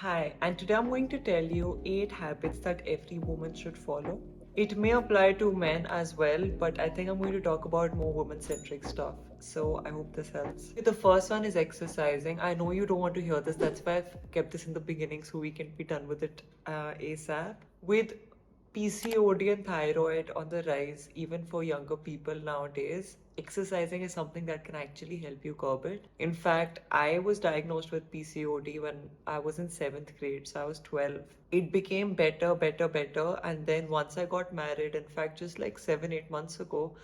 Hi, and today I'm going to tell you 8 habits that every woman should follow. It may apply to men as well, but I think I'm going to talk about more woman centric stuff. So I hope this helps. The first one is exercising. I know you don't want to hear this, that's why I've kept this in the beginning so we can be done with it ASAP. With PCOD and thyroid on the rise, even for younger people nowadays, exercising is something that can actually help you curb it. In fact, I was diagnosed with PCOD when I was in 7th grade, so I was 12. It became better, better, better, and then once I got married, in fact, just like 7, 8 months ago,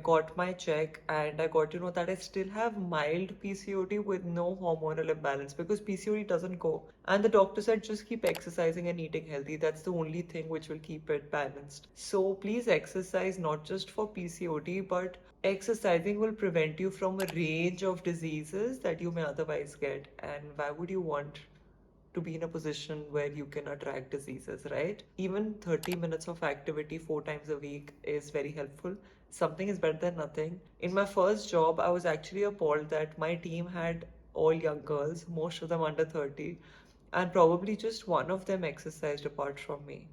got my check and I got to know that I still have mild PCOD with no hormonal imbalance because PCOD doesn't go. And the doctor said just keep exercising and eating healthy. That's the only thing which will keep it balanced. So please exercise not just for PCOD, but exercising will prevent you from a range of diseases that you may otherwise get. And why would you want to be in a position where you can attract diseases, right? Even 30 minutes of activity 4 times a week is very helpful. Something is better than nothing. In my first job, I was actually appalled that my team had all young girls, most of them under 30, and probably just one of them exercised apart from me,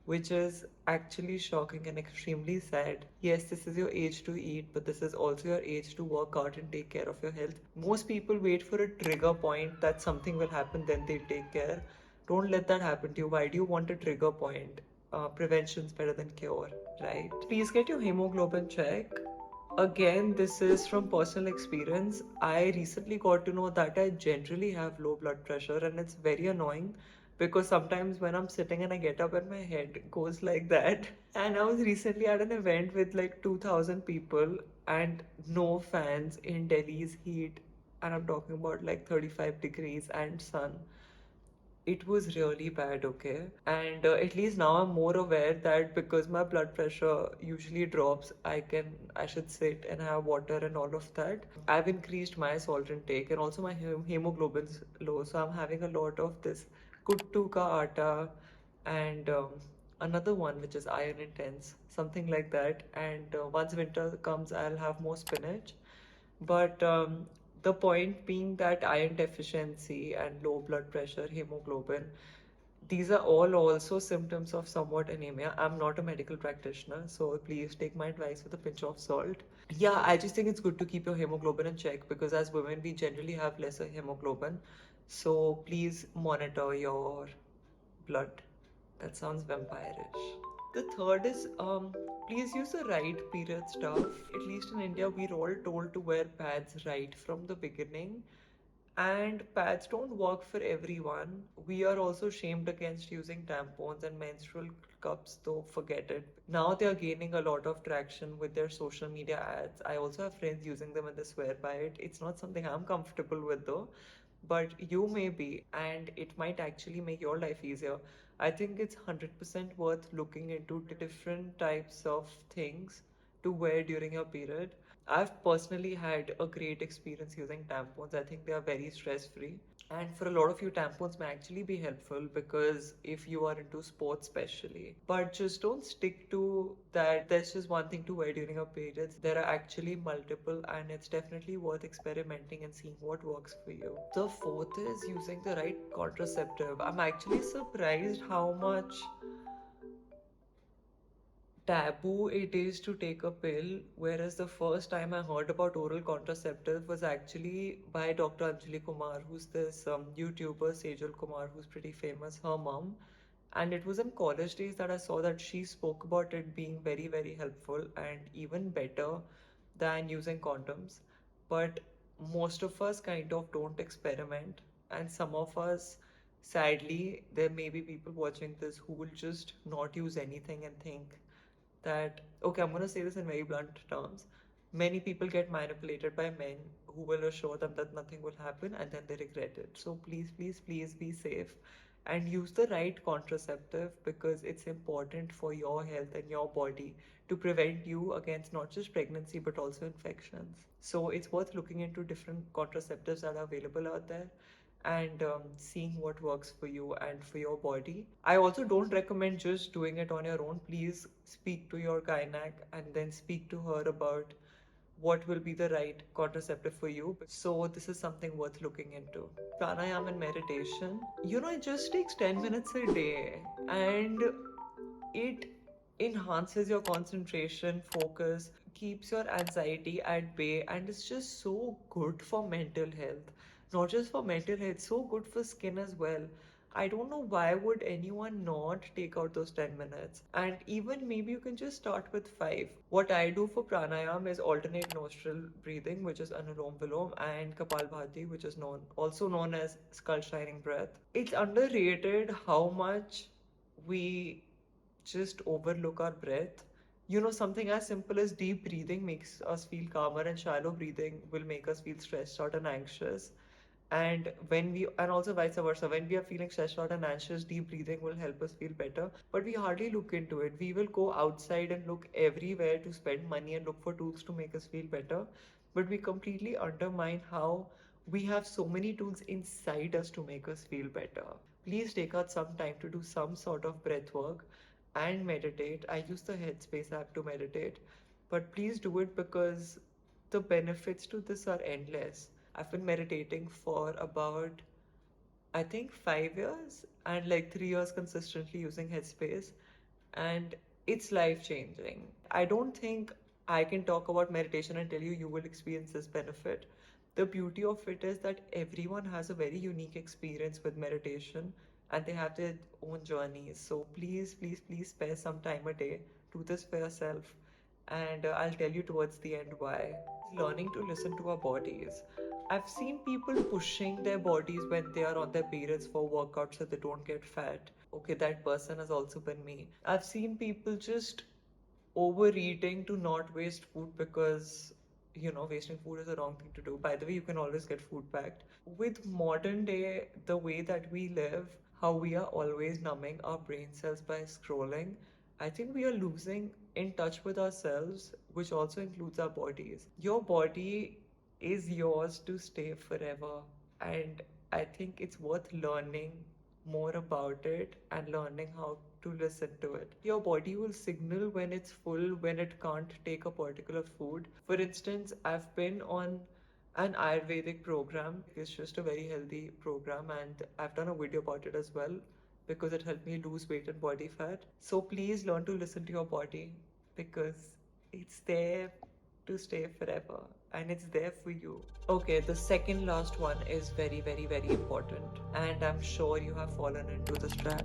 which is actually shocking and extremely sad. Yes, this is your age to eat, but this is also your age to work out and take care of your health. Most people wait for a trigger point that something will happen, then they take care. Don't let that happen to you. Why do you want a trigger point? Prevention is better than cure, right? Please get your hemoglobin check. Again, this is from personal experience. I recently got to know that I generally have low blood pressure, and it's very annoying because sometimes when I'm sitting and I get up and my head goes like that. And I was recently at an event with like 2,000 people and no fans in Delhi's heat, and I'm talking about like 35 degrees and sun. It was really bad, okay? And at least now I'm more aware that because my blood pressure usually drops, I should sit and have water and all of that. I've increased my salt intake and also my hemoglobin's low, so I'm having a lot of this kuttu ka atta and another one which is iron intense, something like that. And once winter comes, I'll have more spinach. But the point being that iron deficiency and low blood pressure, hemoglobin, these are all also symptoms of somewhat anemia. I'm not a medical practitioner, so please take my advice with a pinch of salt. Yeah, I just think it's good to keep your hemoglobin in check because as women, we generally have lesser hemoglobin. So please monitor your blood. That sounds vampirish. The third is please use the right period stuff. At least in India, we're all told to wear pads right from the beginning. And pads don't work for everyone. We are also shamed against using tampons and menstrual cups, though forget it. Now they are gaining a lot of traction with their social media ads. I also have friends using them and they swear by it. It's not something I'm comfortable with though, but you may be, and it might actually make your life easier. I think it's 100% worth looking into different types of things to wear during your period. I've personally had a great experience using tampons. I think they are very stress free. And for a lot of you, tampons may actually be helpful because if you are into sports, especially. But just don't stick to that. There's just one thing to wear during your periods. There are actually multiple, and it's definitely worth experimenting and seeing what works for you. The fourth is using the right contraceptive. I'm actually surprised how much taboo it is to take a pill, whereas the first time I heard about oral contraceptive was actually by Dr. Anjali Kumar, who's this YouTuber, Sejal Kumar, who's pretty famous, her mom. And it was in college days that I saw that she spoke about it being very, very helpful and even better than using condoms. But most of us kind of don't experiment, and some of us, sadly, there may be people watching this who will just not use anything and think that, okay, I'm going to say this in very blunt terms. Many people get manipulated by men who will assure them that nothing will happen and then they regret it. So please, please, please be safe and use the right contraceptive because it's important for your health and your body to prevent you against not just pregnancy but also infections. So it's worth looking into different contraceptives that are available out there and seeing what works for you and for your body. I also don't recommend just doing it on your own. Please speak to your gynac and then speak to her about what will be the right contraceptive for you. So this is something worth looking into. Pranayama and meditation, it just takes 10 minutes a day, and it enhances your concentration, focus, keeps your anxiety at bay, and it's just so good for mental health. Not just for mental health, so good for skin as well. I don't know why would anyone not take out those 10 minutes. And even maybe you can just start with 5. What I do for pranayam is alternate nostril breathing, which is anulom vilom, and kapalbhati, which is also known as skull shining breath. It's underrated how much we just overlook our breath. Something as simple as deep breathing makes us feel calmer, and shallow breathing will make us feel stressed out and anxious. And also vice versa, when we are feeling stressed out and anxious, deep breathing will help us feel better. But we hardly look into it. We will go outside and look everywhere to spend money and look for tools to make us feel better. But we completely undermine how we have so many tools inside us to make us feel better. Please take out some time to do some sort of breath work and meditate. I use the Headspace app to meditate, but please do it because the benefits to this are endless. I've been meditating for about, I think, 5 years, and like 3 years consistently using Headspace, and it's life changing. I don't think I can talk about meditation and tell you will experience this benefit. The beauty of it is that everyone has a very unique experience with meditation, and they have their own journeys. So please, please, please spare some time a day. Do this for yourself, and I'll tell you towards the end why. Learning to listen to our bodies. I've seen people pushing their bodies when they are on their periods for workouts so they don't get fat. Okay, that person has also been me. I've seen people just overeating to not waste food because wasting food is the wrong thing to do. By the way, you can always get food packed. With modern day, the way that we live, how we are always numbing our brain cells by scrolling, I think we are losing in touch with ourselves, which also includes our bodies. Your body is yours to stay forever, and I think it's worth learning more about it and learning how to listen to it. Your body will signal when it's full, when it can't take a particular food. For instance, I've been on an Ayurvedic program. It's just a very healthy program, and I've done a video about it as well because it helped me lose weight and body fat. So please learn to listen to your body because it's there to stay forever and it's there for you. Okay, the second last one is very, very, very important, and I'm sure you have fallen into this trap.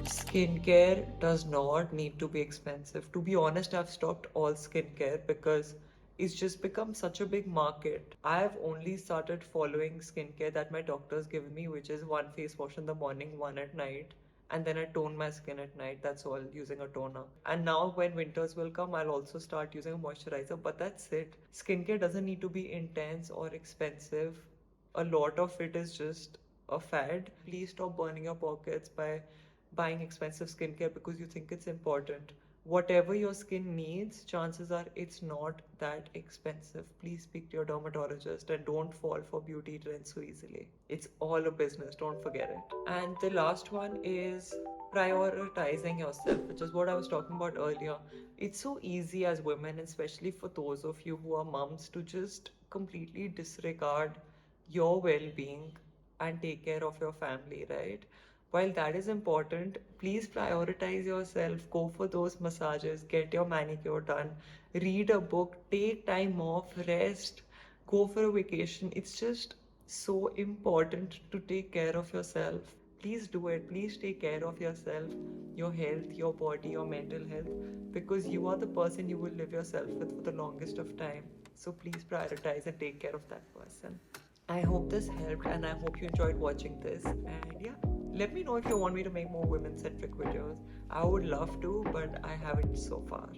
Skincare does not need to be expensive. To be honest, I've stopped all skincare because it's just become such a big market. I've only started following skincare that my doctor's given me, which is one face wash in the morning, one at night, and then I tone my skin at night. That's all, using a toner. And now when winters will come, I'll also start using a moisturizer, but that's it. Skincare doesn't need to be intense or expensive. A lot of it is just a fad. Please stop burning your pockets by buying expensive skincare because you think it's important. Whatever your skin needs, chances are it's not that expensive. Please speak to your dermatologist and don't fall for beauty trends so easily. It's all a business, don't forget it. And the last one is prioritizing yourself, which is what I was talking about earlier. It's so easy as women, especially for those of you who are moms, to just completely disregard your well being and take care of your family, right? While that is important, please prioritize yourself. Go for those massages, get your manicure done, read a book, take time off, rest, go for a vacation. It's just so important to take care of yourself. Please do it. Please take care of yourself, your health, your body, your mental health, because you are the person you will live yourself with for the longest of time. So please prioritize and take care of that person. I hope this helped and I hope you enjoyed watching this. And yeah, let me know if you want me to make more women centric videos. I would love to, but I haven't so far.